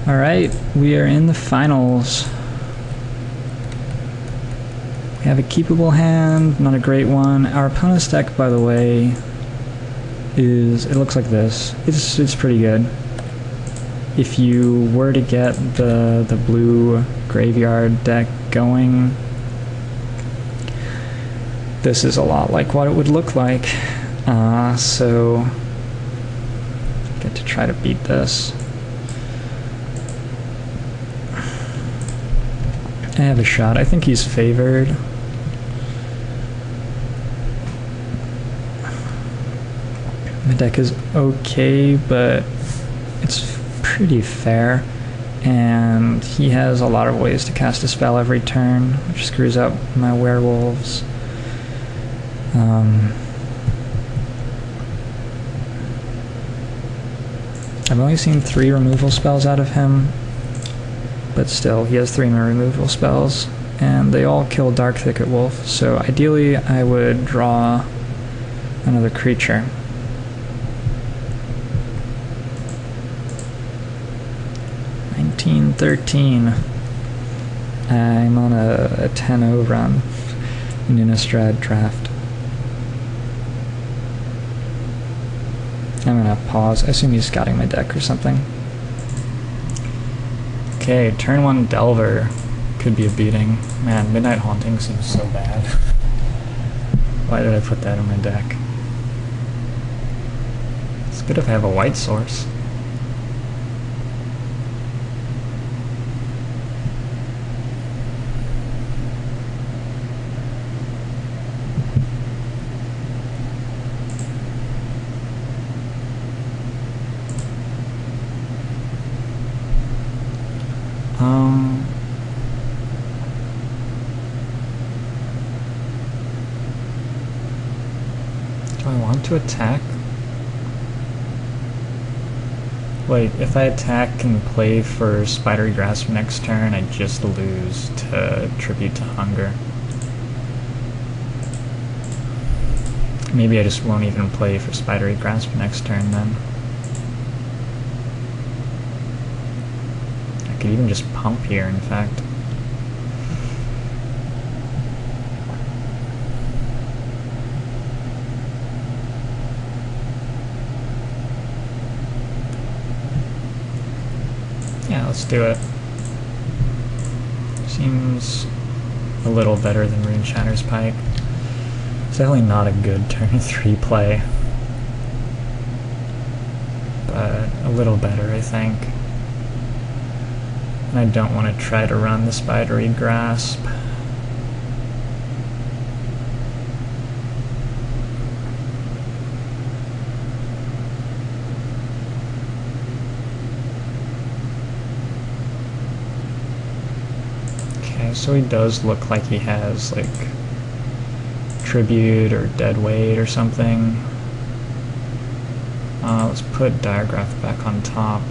Alright, we are in the finals. We have a keepable hand, not a great one. Our opponent's deck, by the way, it looks like this. It's pretty good. If you were to get the blue graveyard deck going, this is a lot like what it would look like. So get to try to beat this. I have a shot. I think he's favored. My deck is okay, but it's pretty fair. And he has a lot of ways to cast a spell every turn, which screws up my werewolves. I've only seen 3 removal spells out of him. But still, he has 3 removal spells, and they all kill Dark Thicket Wolf, so ideally I would draw another creature. $19-13. I'm on a 10-0 run in Innistrad draft. I'm gonna pause. I assume he's scouting my deck or something. Okay, turn 1 Delver could be a beating. Man, Midnight Haunting seems so bad. Why did I put that in my deck? It's good if I have a white source. Do I want to attack? Wait, if I attack and play for Spidery Grasp next turn, I just lose to Tribute to Hunger. Maybe I just won't even play for Spidery Grasp next turn then. I could even just pump here, in fact. Yeah, let's do it. Seems a little better than Runeshatter's Pike. It's definitely not a good turn 3 play, but a little better, I think. And I don't want to try to run the Spidery Grasp. So he does look like he has, like, Tribute or Dead Weight or something. Let's put Diagraph back on top.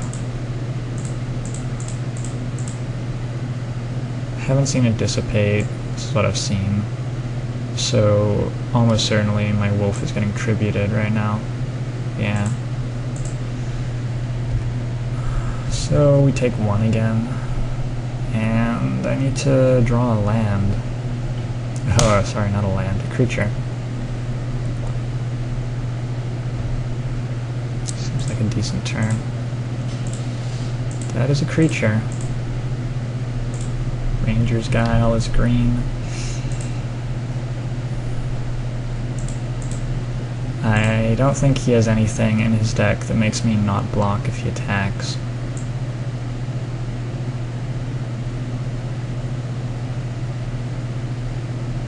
I haven't seen it dissipate, this is what I've seen. So, almost certainly my wolf is getting tributed right now. Yeah. So, we take 1 again. And I need to draw a land. Oh, sorry, not a land, a creature. Seems like a decent turn. That is a creature. Ranger's Guile is green. I don't think he has anything in his deck that makes me not block if he attacks.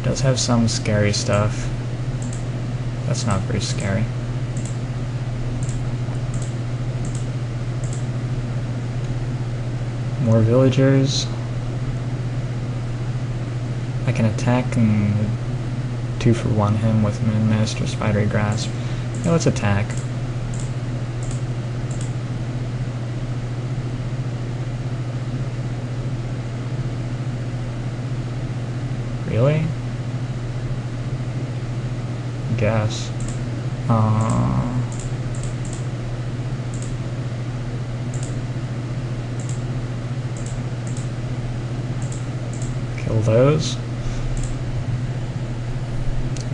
Does have some scary stuff. That's not very scary. More villagers. I can attack and 2-for-1 him with Moon Mist or Spidery Grasp. Yeah, let's attack. Really? Guess. Kill those.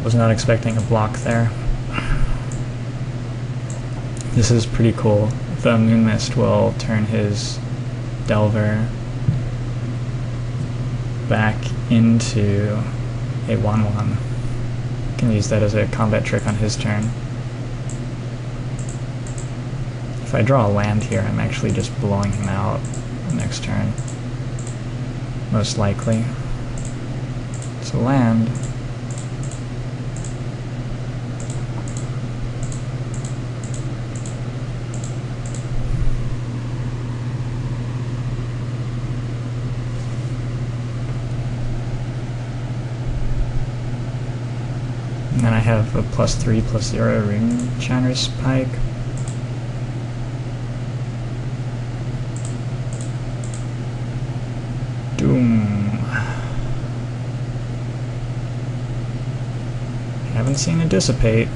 Was not expecting a block there. This is pretty cool. The Moon Mist will turn his Delver back into a 1/1. Can use that as a combat trick on his turn. If I draw a land here, I'm actually just blowing him out next turn. Most likely. It's a land. And then I have a +3/+0 Rune Shiner's Pike. Doom. Haven't seen it dissipate.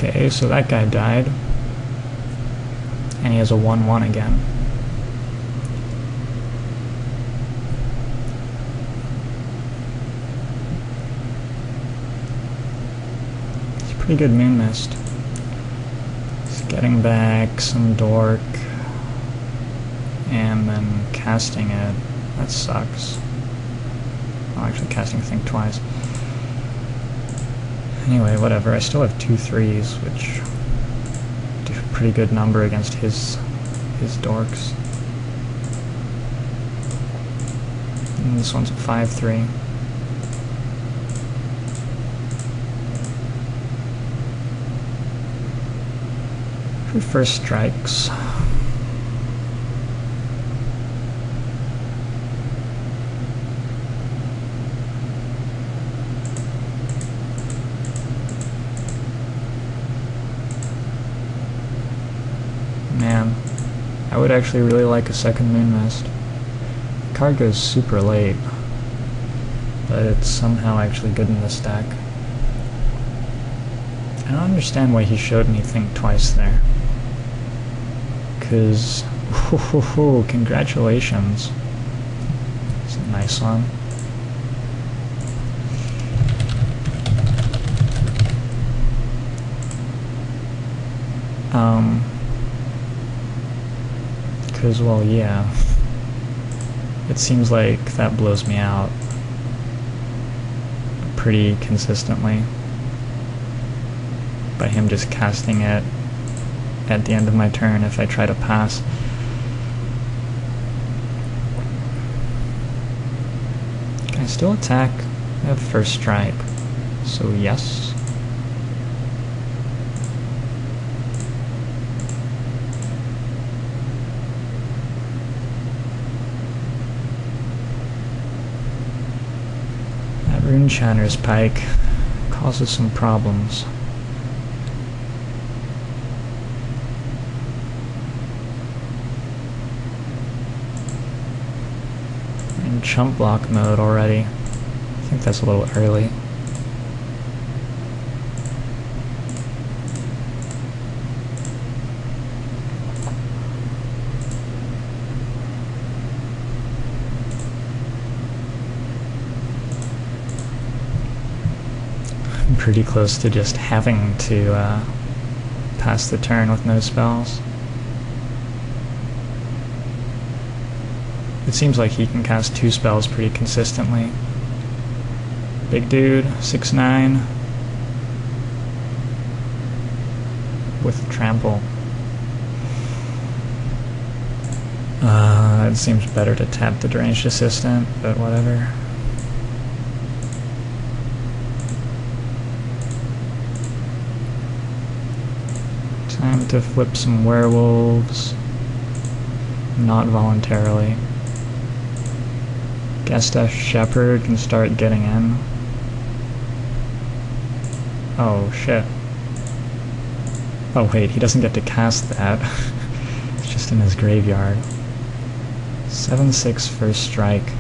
Okay, so that guy died. And he has a 1/1 again. It's a pretty good Moon Mist. It's getting back some Dork. And then casting it. That sucks. Oh, actually casting the thing twice. Anyway, whatever. I still have 2 3s, which do a pretty good number against his dorks. And this one's a 5/3. For first strikes. Man, I would actually really like a second Moon Mist. The card goes super late, but it's somehow actually good in this deck. I don't understand why he showed me Think Twice there. Cause, congratulations. It's a nice one. Because, well, yeah. It seems like that blows me out pretty consistently by him just casting it at the end of my turn if I try to pass. Can I still attack? I have first strike, so yes. Rune Shiner's Pike causes some problems. In chump block mode already. I think that's a little early. Pretty close to just having to pass the turn with no spells. It seems like he can cast 2 spells pretty consistently. Big dude, 6/9 with trample. It seems better to tap the Deranged Assistant, but whatever. Time to flip some werewolves. Not voluntarily. Guess that Shepherd can start getting in. Oh shit. Oh wait, he doesn't get to cast that. It's just in his graveyard. 7/6 first strike.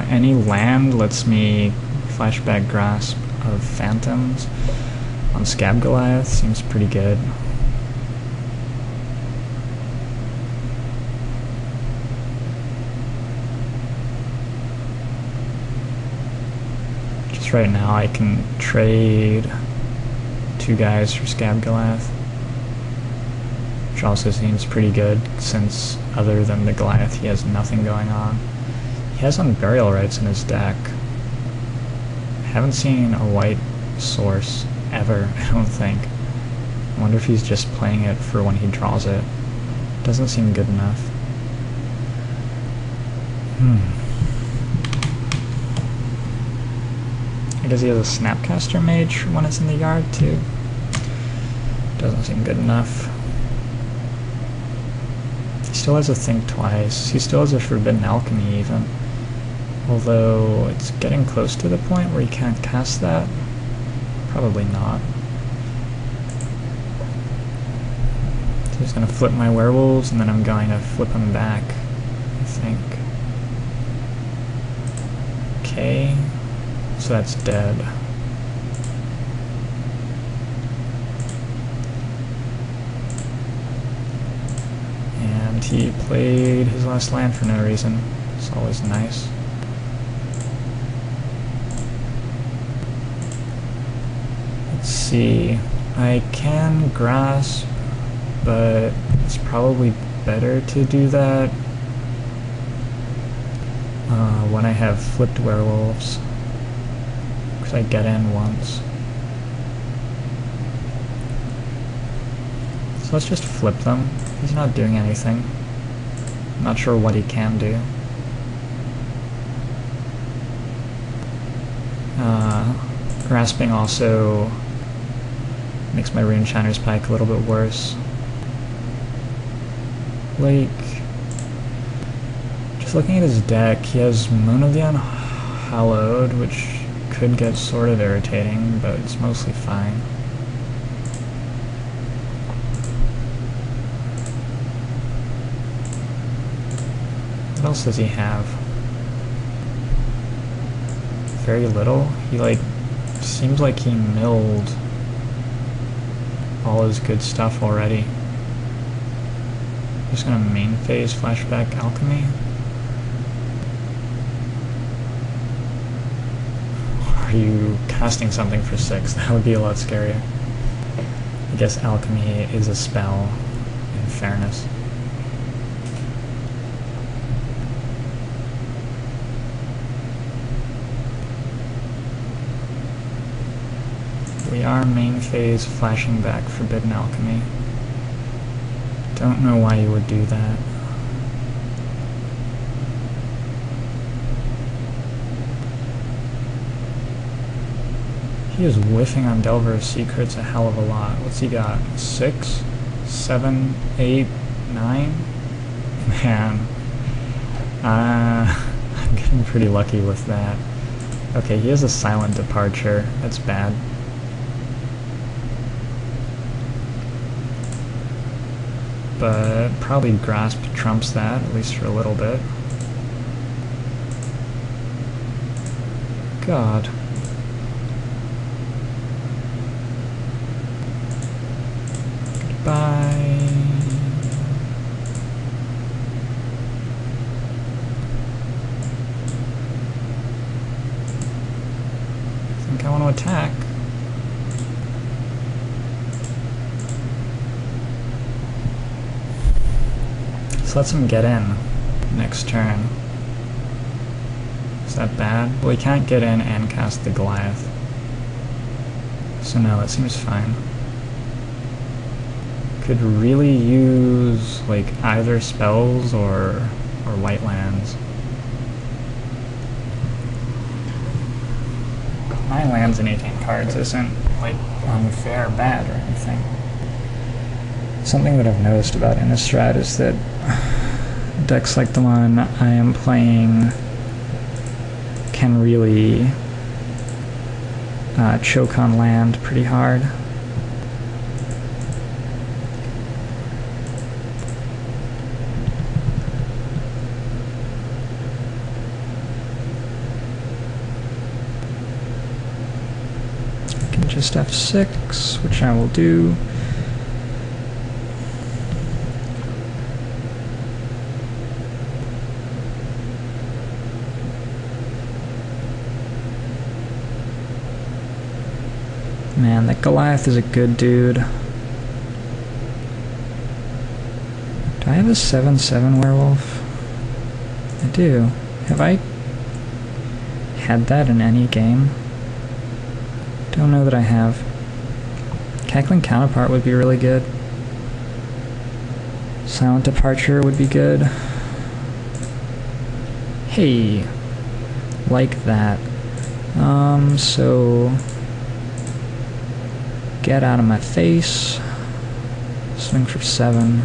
Any land lets me flashback Grasp of Phantoms on Scab Goliath. Seems pretty good. Just right now I can trade 2 guys for Scab Goliath, which also seems pretty good since other than the Goliath he has nothing going on. He has Unburial Rites in his deck. I haven't seen a white source ever, I don't think. I wonder if he's just playing it for when he draws it. Doesn't seem good enough. I guess he has a Snapcaster Mage when it's in the yard too. Doesn't seem good enough. He still has a Think Twice. He still has a Forbidden Alchemy even. Although it's getting close to the point where he can't cast that. Probably not. So he's gonna flip my werewolves and then I'm going to flip him back, I think. Okay. So that's dead. And he played his last land for no reason. It's always nice. Let's see. I can grasp, but it's probably better to do that when I have flipped werewolves. Because I get in once. So let's just flip them. He's not doing anything. I'm not sure what he can do. Grasping also makes my Rune Shiner's Pike a little bit worse. Like, just looking at his deck, he has Moon of the Unhallowed, which could get sort of irritating, but it's mostly fine. What else does he have? Very little. He seems like he milled all his good stuff already. Just gonna main phase Flashback Alchemy. Are you casting something for 6? That would be a lot scarier. I guess Alchemy is a spell, in fairness. We are main phase flashing back Forbidden Alchemy. Don't know why you would do that. He is whiffing on Delver of Secrets a hell of a lot. What's he got? 6? 7? 8? 9? Man. I'm getting pretty lucky with that. Okay, he has a Silent Departure. That's bad. But probably Grasp trumps that, at least for a little bit. God. Goodbye. I think I want to attack. Lets him get in next turn. Is that bad? Well, he can't get in and cast the Goliath. So no, it seems fine. Could really use like either spells or white lands. 9 lands and 18 cards isn't like unfair or bad or anything. Something that I've noticed about Innistrad is that decks like the one I am playing can really choke on land pretty hard. I can just F6, which I will do. Man, that Goliath is a good dude. Do I have a 7/7 werewolf? I do. Have I had that in any game? Don't know that I have. Cackling Counterpart would be really good. Silent Departure would be good. Hey! Like that. So... Get out of my face. Swing for 7.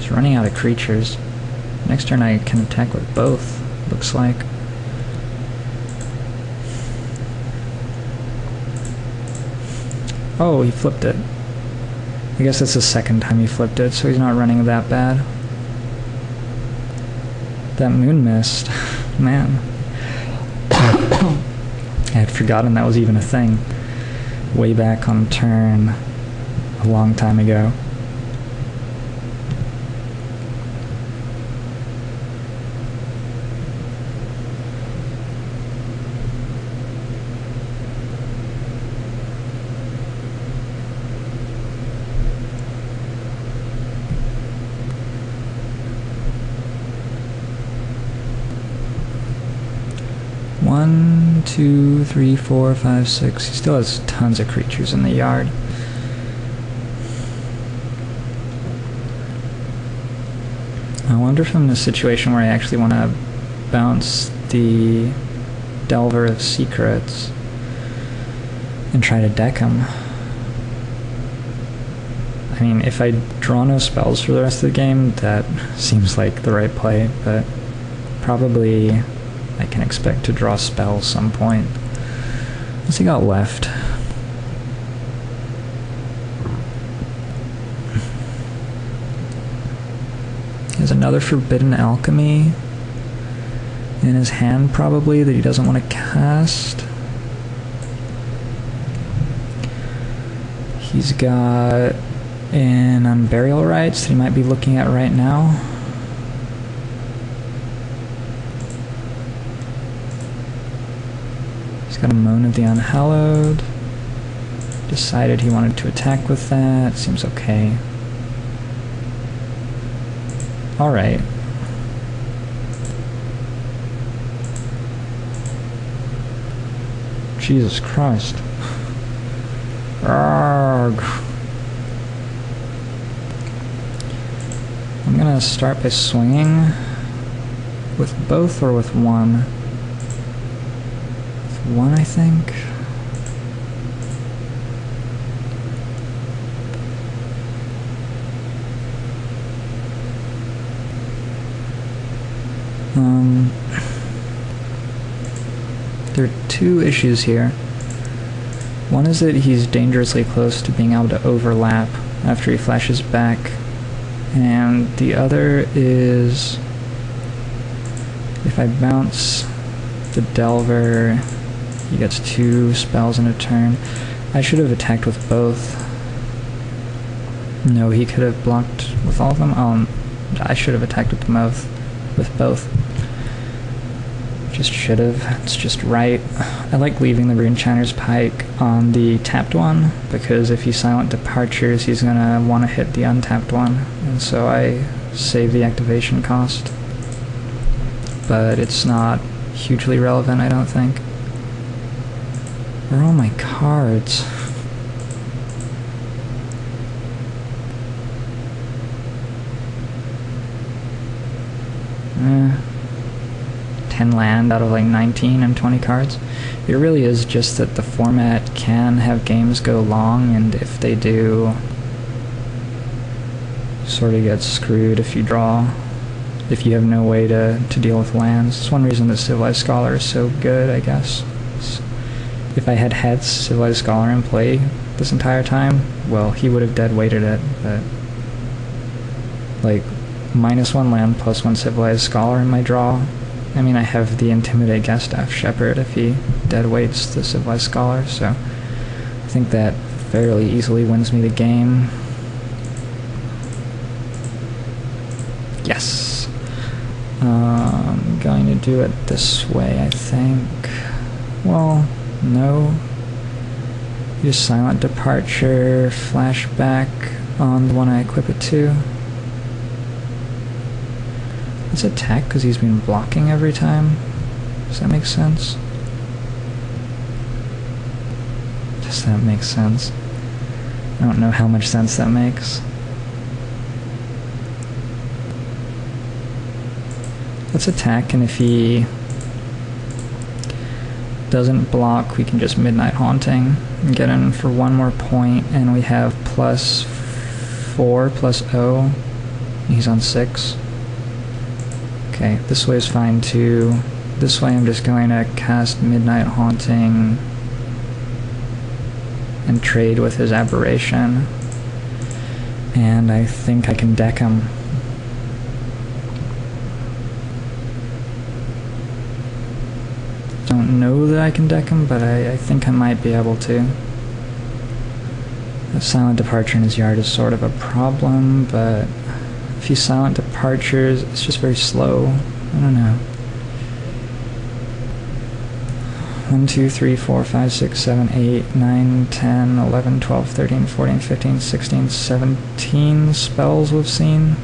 He's running out of creatures. Next turn I can attack with both, looks like. Oh, he flipped it. I guess that's the second time he flipped it, so he's not running that bad. That Moon Mist, man. I had forgotten that was even a thing. Way back on turn a long time ago. One, two, three, four, five, six. He still has tons of creatures in the yard. I wonder if I'm in a situation where I actually want to bounce the Delver of Secrets and try to deck him. I mean, if I draw no spells for the rest of the game, that seems like the right play, but probably I can expect to draw spells some point. What's he got left? He has another Forbidden Alchemy in his hand, probably, that he doesn't want to cast. He's got an Unburial Rites that he might be looking at right now. He's got a Moan of the Unhallowed. Decided he wanted to attack with that. Seems okay. Alright. Jesus Christ. Arrgh. I'm gonna start by swinging with both or with one. With one, I think. There are two issues here. One is that he's dangerously close to being able to overlap after he flashes back, and the other is if I bounce the Delver, he gets 2 spells in a turn. I should have attacked with both. No, he could have blocked with all of them. I should have attacked with both. Just should have. It's just right. I like leaving the Runechiner's Pike on the tapped one, because if he silent departures, he's gonna want to hit the untapped one, and so I save the activation cost. But it's not hugely relevant, I don't think. Where are all my cards? Eh. 10 land out of like 19 and 20 cards. It really is just that the format can have games go long, and if they do, sort of get screwed if you have no way to deal with lands. It's one reason that Civilized Scholar is so good, I guess. If I had Civilized Scholar in play this entire time, well, he would have dead weighted it, but like -1 land +1 Civilized Scholar in my draw. I mean, I have the Intimidate Gestaff Shepherd if he dead weights the Civilized Scholar, so I think that fairly easily wins me the game. Yes. I'm going to do it this way, I think. Well, no. Use Silent Departure, flashback on the one I equip it to. Let's attack because he's been blocking every time. Does that make sense? Does that make sense? I don't know how much sense that makes. Let's attack, and if he doesn't block, we can just Midnight Haunting and get in for one more point, and we have +4 +0. He's on 6. Okay, this way is fine too. This way I'm just going to cast Midnight Haunting and trade with his Aberration. And I think I can deck him. Don't know that I can deck him, but I think I might be able to. The Silent Departure in his yard is sort of a problem, but if he Silent Departures, it's just very slow. I don't know. 1, 2, 3, 4, 5, 6, 7, 8, 9, 10, 11, 12, 13, 14, 15, 16, 17 spells we've seen.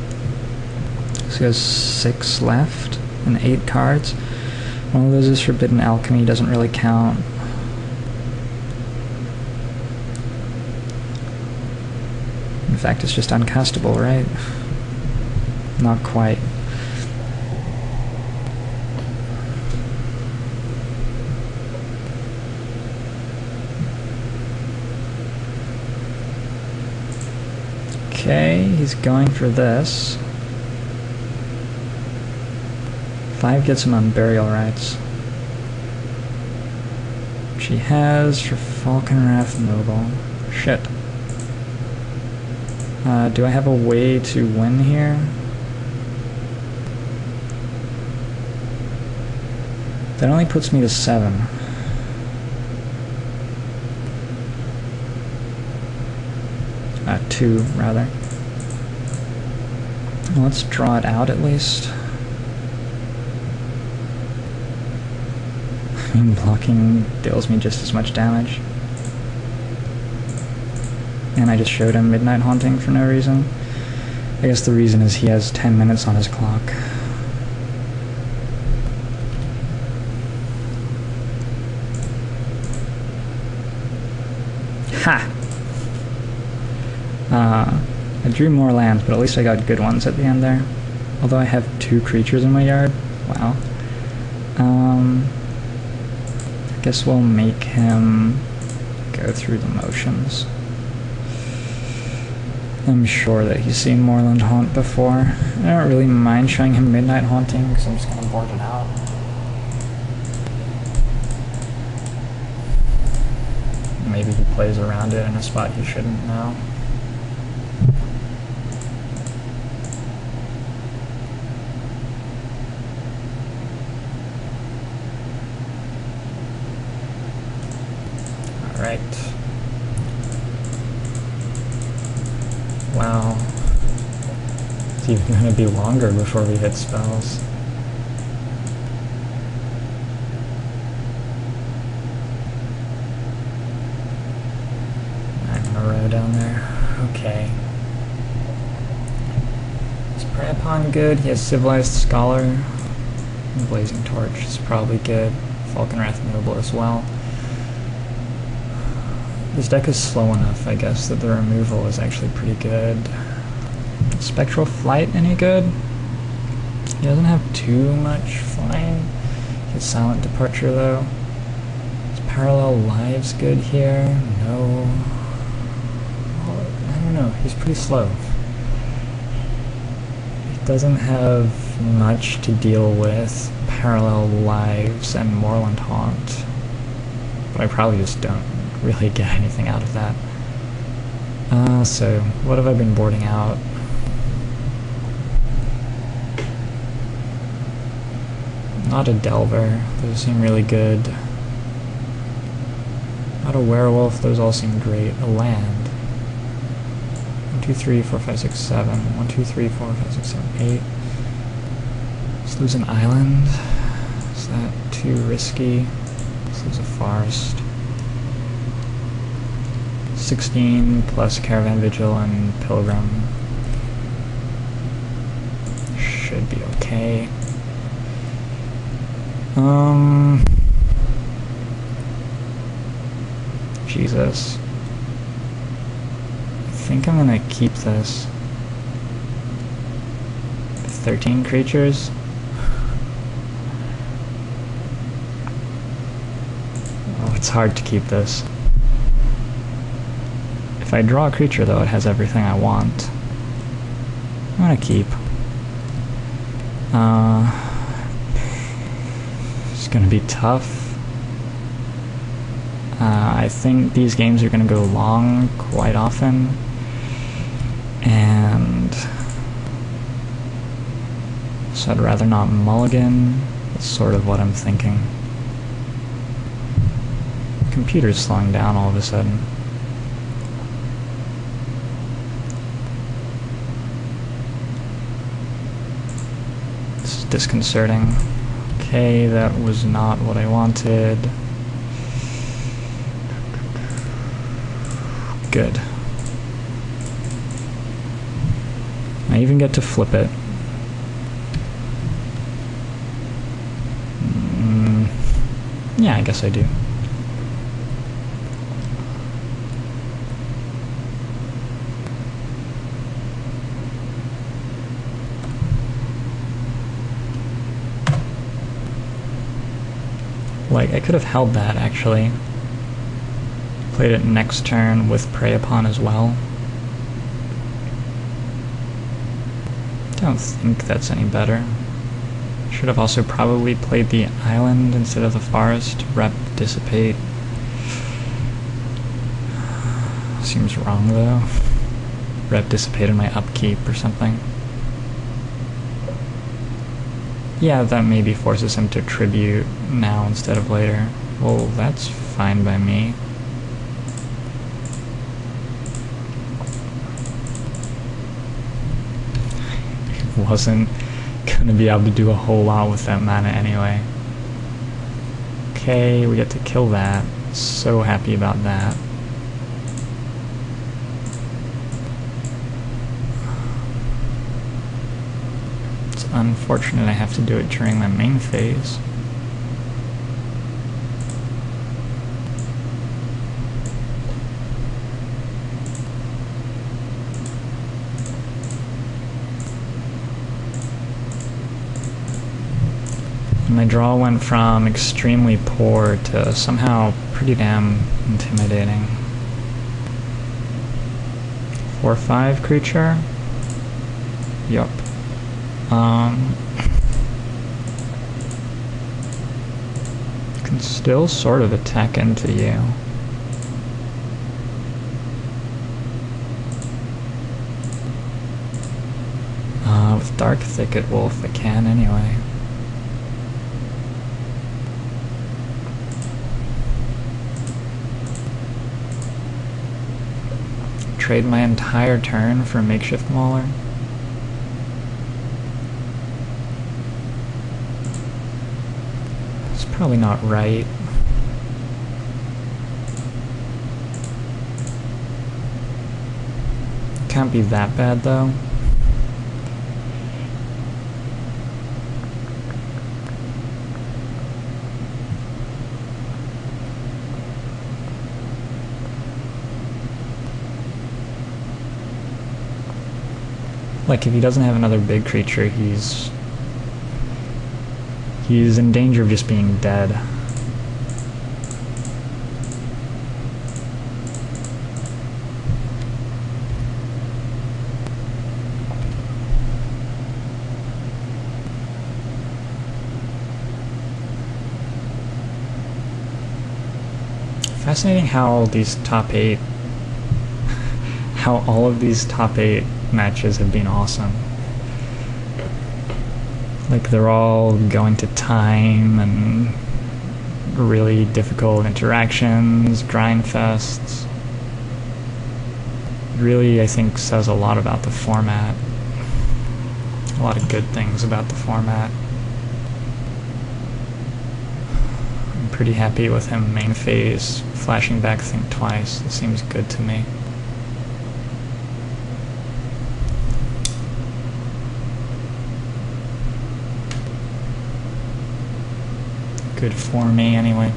So he has 6 left and 8 cards. One of those is Forbidden Alchemy, doesn't really count. In fact, it's just uncastable, right? Not quite. Okay, he's going for this. 5 gets him on Burial Rites, which he has for Falconwrath Noble. Shit. Do I have a way to win here? That only puts me to 7. Two, rather. Let's draw it out at least. I mean, blocking deals me just as much damage. And I just showed him Midnight Haunting for no reason. I guess the reason is he has 10 minutes on his clock. Ha! I drew more lands, but at least I got good ones at the end there. Although I have 2 creatures in my yard. Wow. I guess we'll make him go through the motions. I'm sure that he's seen Moorland Haunt before. I don't really mind showing him Midnight Haunting because I'm just going to board it out. Maybe he plays around it in a spot he shouldn't now. Alright. Wow. It's even going to be longer before we hit spells. 9 in a row down there. Okay. Is Prey Upon good? He has Civilized Scholar. Blazing Torch is probably good. Falconwrath Noble as well. This deck is slow enough, I guess, that the removal is actually pretty good. Spectral Flight any good? He doesn't have too much flying. His Silent Departure, though. Is Parallel Lives good here? No. I don't know. He's pretty slow. Doesn't have much to deal with Parallel Lives and Moorland Haunt, but I probably just don't really get anything out of that. So what have I been boarding out? Not a Delver, those seem really good. Not a Werewolf, those all seem great. A land. 1, 2, 3, 4, 5, 6, 7. 1, 2, 3, 4, 5, 6, 7, 8. Let's lose an island. Is that too risky? Let's lose a forest. 16 plus Caravan Vigil and Pilgrim. Should be okay. Jesus. I think I'm gonna keep this. 13 creatures? Oh, it's hard to keep this. If I draw a creature though, it has everything I want. I'm gonna keep. It's gonna be tough. I think these games are gonna go long quite often, and so I'd rather not mulligan. That's sort of what I'm thinking. Computer's slowing down all of a sudden. This is disconcerting. Okay, that was not what I wanted. Good. I even get to flip it. Yeah, I guess I do. Like, I could have held that, actually. Played it next turn with Prey Upon as well. Don't think that's any better. Should have also probably played the island instead of the forest. Rep Dissipate. Seems wrong, though. Rep Dissipated my upkeep or something. Yeah, that maybe forces him to tribute now instead of later. Well, that's fine by me. Wasn't gonna be able to do a whole lot with that mana anyway. Okay, we get to kill that. So happy about that. It's unfortunate I have to do it during my main phase. My draw went from extremely poor to somehow pretty damn intimidating. 4/5 creature? Yup. Can still sort of attack into you. With Dark Thicket Wolf I can anyway. Trade my entire turn for Makeshift Mauler. It's probably not right. Can't be that bad though. Like, if he doesn't have another big creature, he's in danger of just being dead. Fascinating how these top 8, how all of these top 8 matches have been awesome. Like, they're all going to time and really difficult interactions, grind fests. Really, I think, says a lot about the format. A lot of good things about the format. I'm pretty happy with him main phase, flashing back think twice. It seems good to me. Good for me, anyway.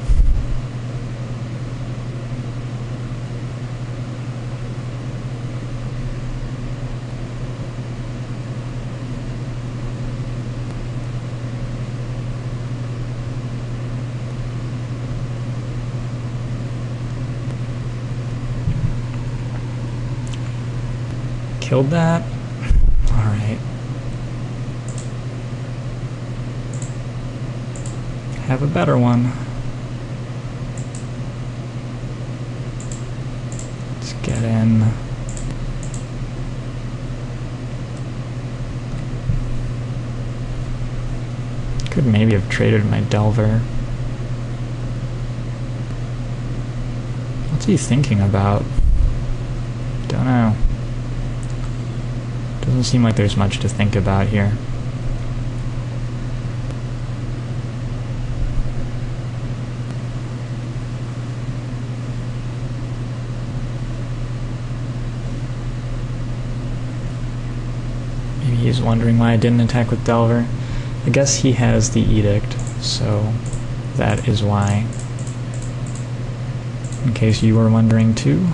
Killed that? Alright. Have a better one. Let's get in. Could maybe have traded my Delver. What's he thinking about? Don't know. Doesn't seem like there's much to think about here. Maybe he's wondering why I didn't attack with Delver. I guess he has the Edict, so that is why. In case you were wondering too.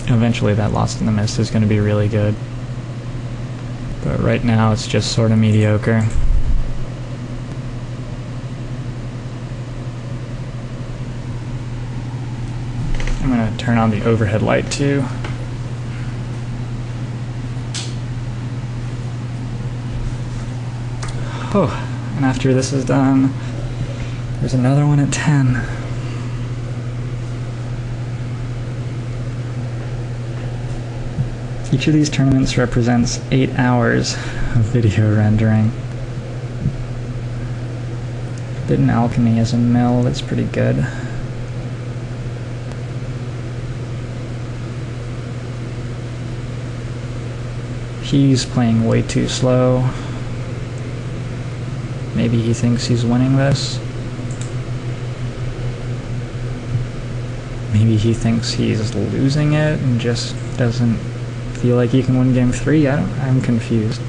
Eventually that Lost in the Mist is going to be really good. But right now it's just sort of mediocre. I'm going to turn on the overhead light too. Oh, and after this is done, there's another one at 10. Each of these tournaments represents 8 hours of video rendering. Forbidden Alchemy as a mill, that's pretty good. He's playing way too slow. Maybe he thinks he's winning this. Maybe he thinks he's losing it and just doesn't feel like he can win game 3. I'm confused.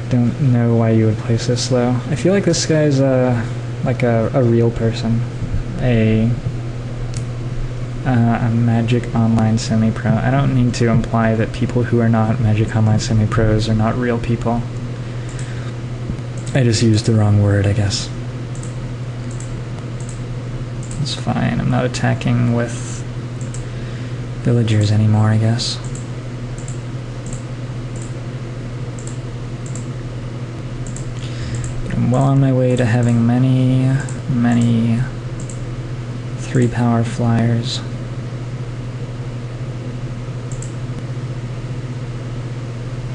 Don't know why you would play so slow. I feel like this guy's like a real person, a Magic Online semi-pro. I don't need to imply that people who are not Magic Online semi-pros are not real people. I just used the wrong word, I guess. It's fine. I'm not attacking with villagers anymore, I guess. I'm well on my way to having many 3-power flyers.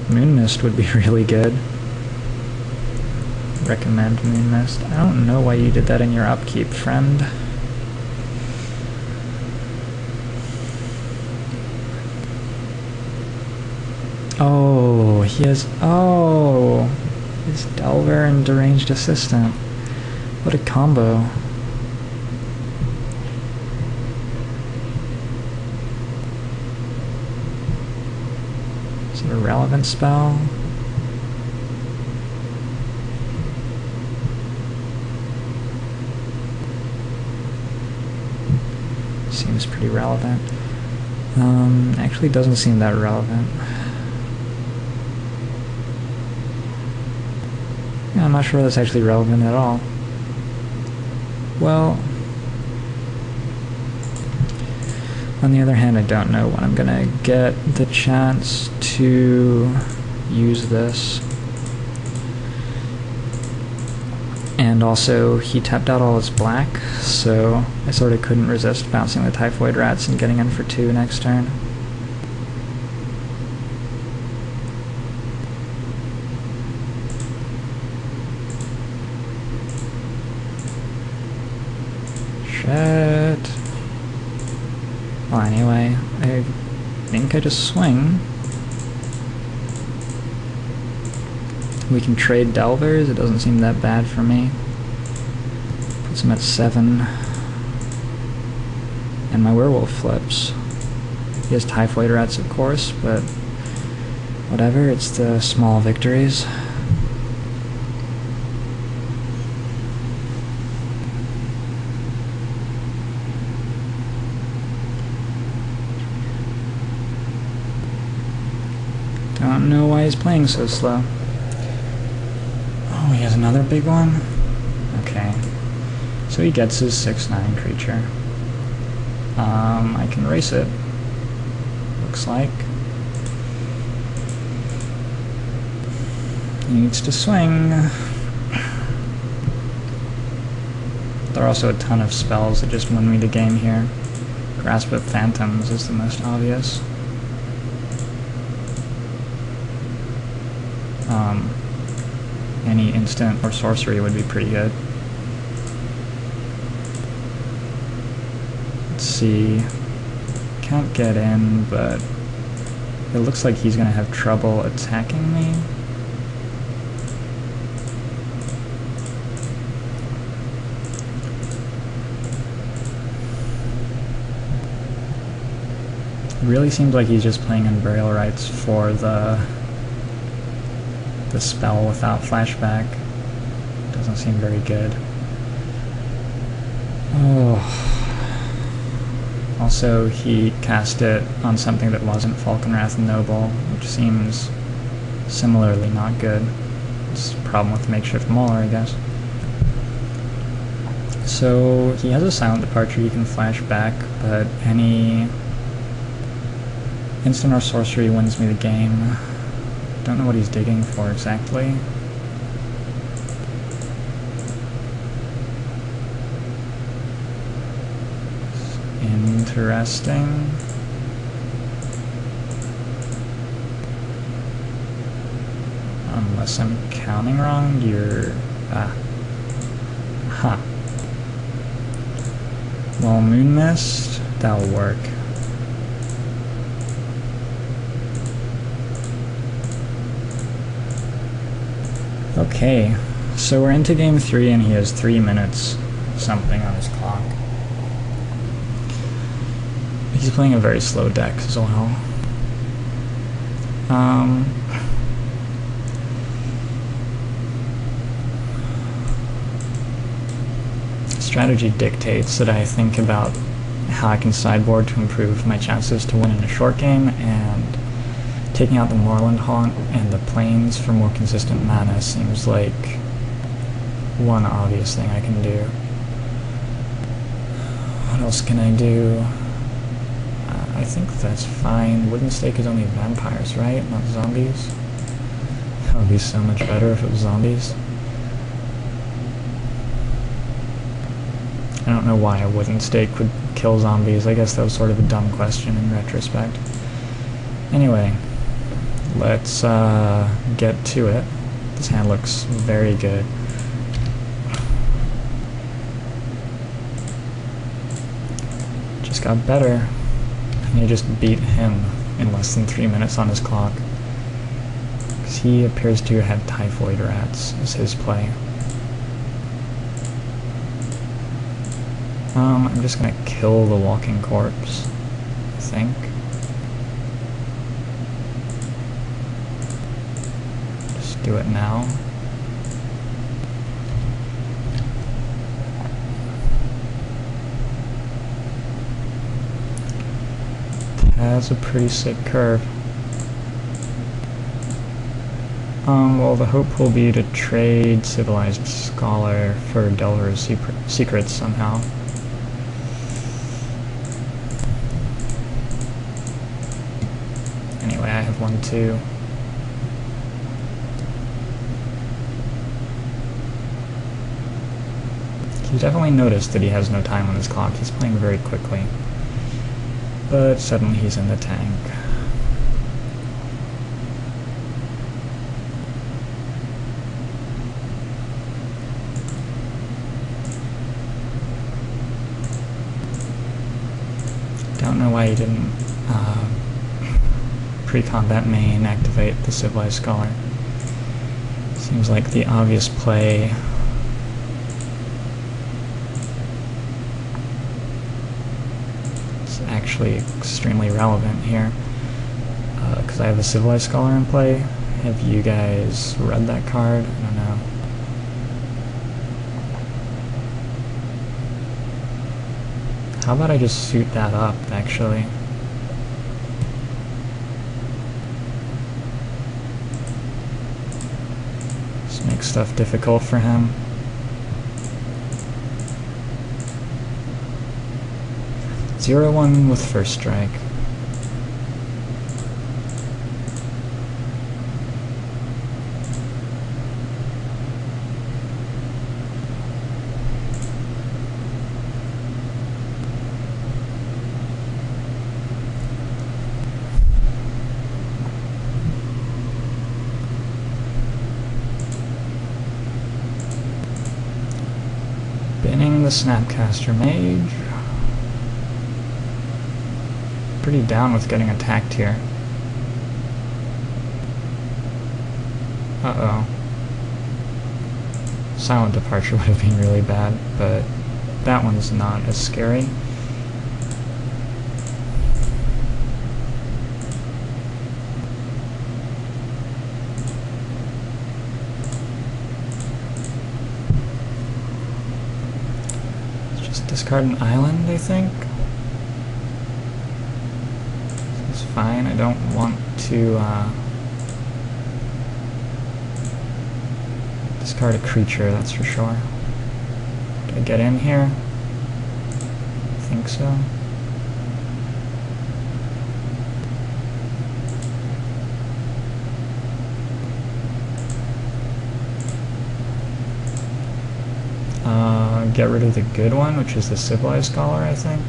Moon Mist would be really good. Recommend Moon Mist. I don't know why you did that in your upkeep, friend. Oh, he has... Oh! His Delver and Deranged Assistant. What a combo. Is it a relevant spell? Seems pretty relevant. Actually doesn't seem that relevant. Yeah, I'm not sure that's actually relevant at all. Well, on the other hand, I don't know when I'm gonna get the chance to use this. And also, he tapped out all his black, so I sort of couldn't resist bouncing the Typhoid Rats and getting in for 2 next turn. Shit. Well, anyway, I think I just swing. We can trade Delvers, it doesn't seem that bad for me. Puts him at 7. And my Werewolf flips. He has Typhoid Rats, of course, but whatever, it's the small victories. Don't know why he's playing so slow. Oh, he has another big one? Okay. So he gets his 6/9 creature. I can race it. Looks like. He needs to swing. There are also a ton of spells that just win me the game here. Grasp of Phantoms is the most obvious. Any instant or sorcery would be pretty good. Let's see. Can't get in, but it looks like he's gonna have trouble attacking me. It really seems like he's just playing in Burial Rites for the spell without flashback. Doesn't seem very good. Oh. Also, he cast it on something that wasn't Falconwrath Noble, which seems similarly not good. It's a problem with Makeshift Mauler, I guess. So, he has a Silent Departure he can flash back, but any instant or sorcery wins me the game. Don't know what he's digging for exactly. Interesting. Unless I'm counting wrong, you're... Huh. Well, Moon Mist, that'll work. Okay, so we're into game 3 and he has 3 minutes something on his clock. He's playing a very slow deck as well. Strategy dictates that I think about how I can sideboard to improve my chances to win in a short game, and taking out the Moorland Haunt and the Plains for more consistent mana seems like one obvious thing I can do. What else can I do? I think that's fine. Wooden Stake is only vampires, right? Not zombies? That would be so much better if it was zombies. I don't know why a Wooden Stake would kill zombies. I guess that was sort of a dumb question in retrospect. Anyway. Let's get to it. This hand looks very good. Just got better. And you just beat him in less than 3 minutes on his clock. Because he appears to have Typhoid Rats as his play. I'm just gonna kill the Walking Corpse, I think. Do it now. That's a pretty sick curve. Well, the hope will be to trade Civilized Scholar for Delver's Secrets somehow. Anyway, I have 1, 2. You definitely noticed that he has no time on his clock. He's playing very quickly. But suddenly he's in the tank. Don't know why he didn't pre-combat main activate the Civilized Scholar. Seems like the obvious play. It's actually extremely relevant here because I have a Civilized Scholar in play. Have you guys read that card? I don't know. How about I just suit that up, actually? Just make stuff difficult for him. Zero one with first strike. Binning the Snapcaster Mage. Pretty down with getting attacked here. Uh-oh. Silent Departure would have been really bad, but that one's not as scary. Discard an island, I think. It's fine. I don't want to discard a creature, that's for sure. Did I get in here? I think so. Get rid of the good one, which is the Civilized Scholar, I think.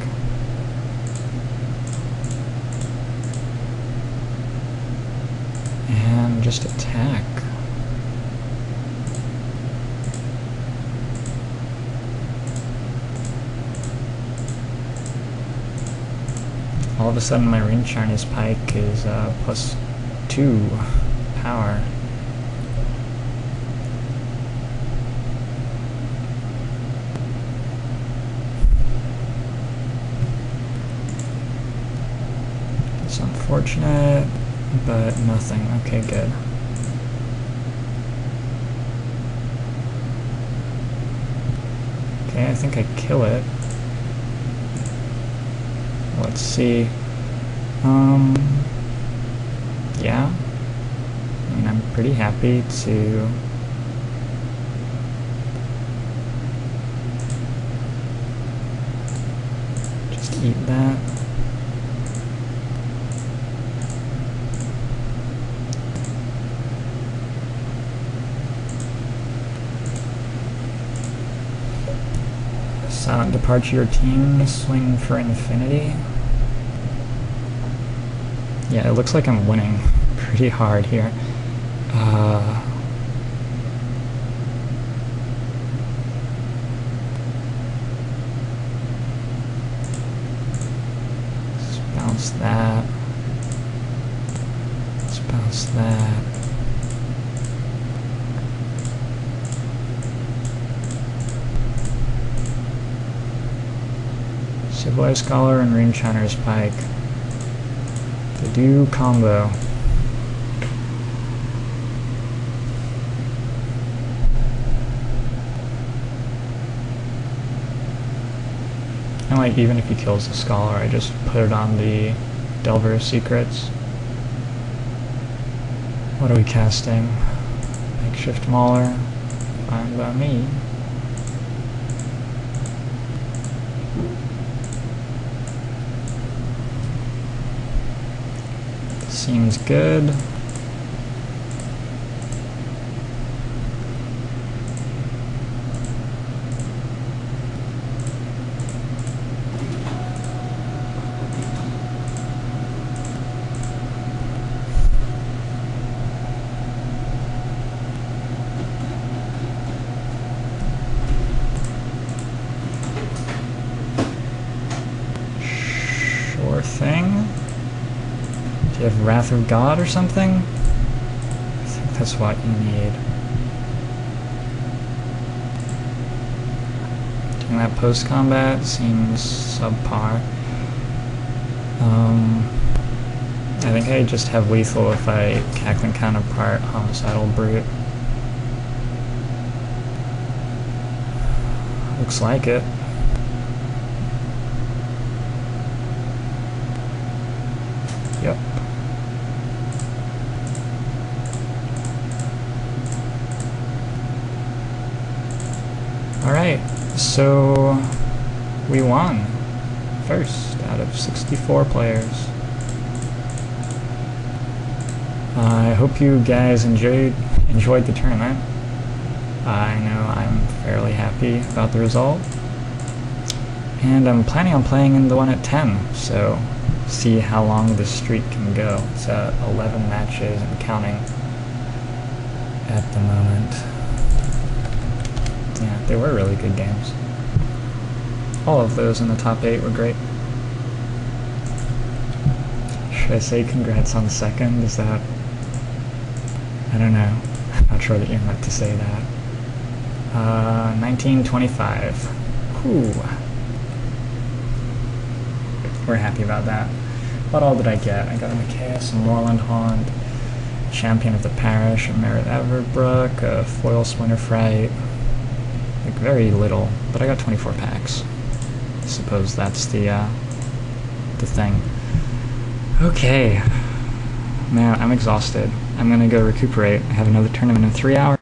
And just attack. All of a sudden my Ring Chinese Pike is +2 power. It's unfortunate, but nothing. Okay, good. Okay, I think I kill it. Let's see. Yeah. I mean, I'm pretty happy to just eat that. Silent Departure, your team swing for infinity. Yeah, it looks like I'm winning pretty hard here. Let's bounce that. Let's bounce that. Civilized Scholar and Ring Chiner's Pike. The do combo. And like, even if he kills the Scholar, I just put it on the Delver's Secrets. What are we casting? Makeshift Mauler. Fine by me. Seems good. Do you have Wrath of God or something? I think that's what you need. Doing that post-combat seems subpar. I think I just have lethal if I cackling counterpart homicidal brute. Looks like it. Yep. Alright, so we won first out of 64 players. I hope you guys enjoyed the tournament. I know I'm fairly happy about the result. And I'm planning on playing in the one at 10, so see how long this streak can go. It's 11 matches and counting at the moment. Yeah, they were really good games. All of those in the top 8 were great. Should I say congrats on second? Is that... I don't know. I'm not sure that you're meant to say that. 1925. Whew. We're happy about that. What all did I get? I got a Macias, a Moorland Haunt, Champion of the Parish, a Merit Everbrook, a Foil Splinter Fright. Like, very little, but I got 24 packs. I suppose that's the thing. Okay. Man, I'm exhausted. I'm gonna go recuperate. I have another tournament in 3 hours.